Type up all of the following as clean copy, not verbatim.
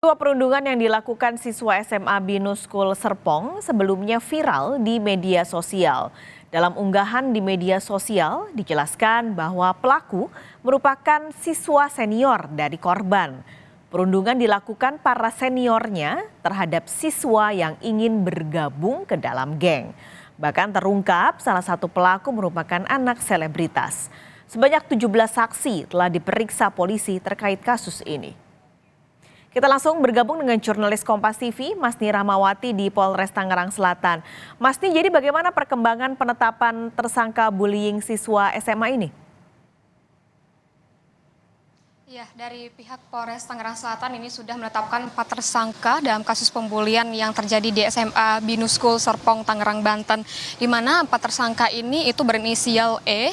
Dua perundungan yang dilakukan siswa SMA Binus School Serpong sebelumnya viral di media sosial. Dalam unggahan di media sosial dijelaskan bahwa pelaku merupakan siswa senior dari korban. Perundungan dilakukan para seniornya terhadap siswa yang ingin bergabung ke dalam geng. Bahkan terungkap salah satu pelaku merupakan anak selebritas. Sebanyak 17 saksi telah diperiksa polisi terkait kasus ini. Kita langsung bergabung dengan jurnalis Kompas TV, Masni Rahmawati di Polres Tangerang Selatan. Masni, jadi bagaimana perkembangan penetapan tersangka bullying siswa SMA ini? Ya, dari pihak Polres Tangerang Selatan ini sudah menetapkan 4 tersangka dalam kasus pembulian yang terjadi di SMA Binus School Serpong, Tangerang, Banten. Di mana 4 tersangka ini itu berinisial E,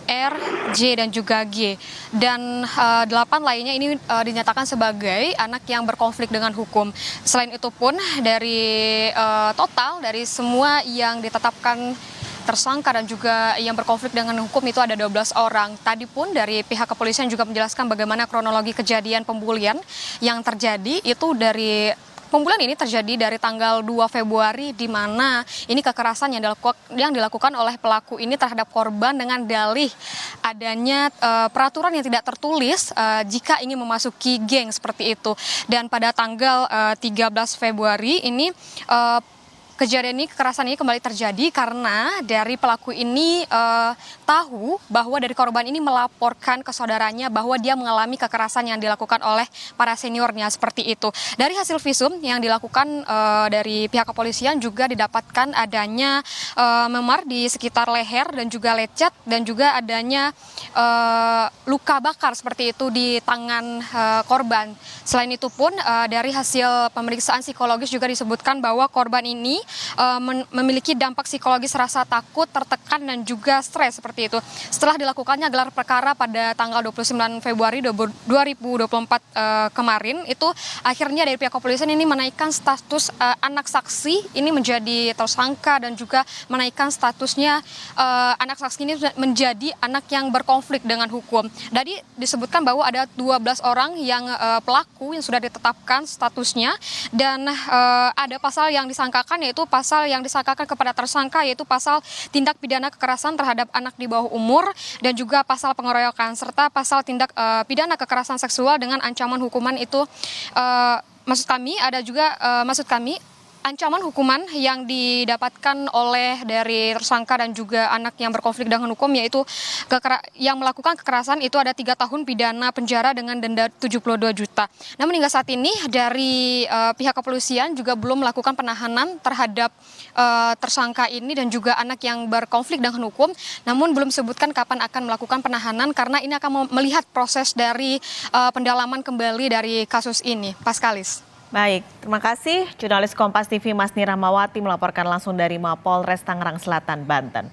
R, J, dan juga G. Dan 8 lainnya ini dinyatakan sebagai anak yang berkonflik dengan hukum. Selain itu pun dari total dari semua yang ditetapkan tersangka dan juga yang berkonflik dengan hukum itu ada 12 orang. Tadi pun dari pihak kepolisian juga menjelaskan bagaimana kronologi kejadian pembulian yang terjadi itu dari pembulian ini terjadi dari tanggal 2 Februari di mana ini kekerasan yang dilakukan oleh pelaku ini terhadap korban dengan dalih adanya peraturan yang tidak tertulis jika ingin memasuki geng seperti itu. Dan pada tanggal 13 Februari ini kejadian ini, kekerasan ini kembali terjadi karena dari pelaku ini tahu bahwa dari korban ini melaporkan ke saudaranya bahwa dia mengalami kekerasan yang dilakukan oleh para seniornya seperti itu. Dari hasil visum yang dilakukan dari pihak kepolisian juga didapatkan adanya memar di sekitar leher dan juga lecet dan juga adanya luka bakar seperti itu di tangan korban. Selain itu pun dari hasil pemeriksaan psikologis juga disebutkan bahwa korban ini memiliki dampak psikologis rasa takut, tertekan dan juga stres seperti itu. Setelah dilakukannya gelar perkara pada tanggal 29 Februari 2024 kemarin, itu akhirnya dari pihak kepolisian ini menaikkan status anak saksi ini menjadi tersangka dan juga menaikkan statusnya anak saksi ini menjadi anak yang berkonflik dengan hukum. Jadi disebutkan bahwa ada 12 orang yang pelaku yang sudah ditetapkan statusnya dan ada pasal yang disangkakan yaitu pasal yang disangkakan kepada tersangka yaitu pasal tindak pidana kekerasan terhadap anak di bawah umur dan juga pasal pengeroyokan serta pasal tindak pidana kekerasan seksual dengan ancaman hukuman itu maksud kami ancaman hukuman yang didapatkan oleh dari tersangka dan juga anak yang berkonflik dengan hukum yaitu yang melakukan kekerasan itu ada 3 tahun pidana penjara dengan denda 72 juta. Namun hingga saat ini dari pihak kepolisian juga belum melakukan penahanan terhadap tersangka ini dan juga anak yang berkonflik dengan hukum. Namun belum disebutkan kapan akan melakukan penahanan karena ini akan melihat proses dari pendalaman kembali dari kasus ini. Paskalis. Baik, terima kasih. Jurnalis Kompas TV Masni Rahmawati melaporkan langsung dari Mapolres Tangerang Selatan, Banten.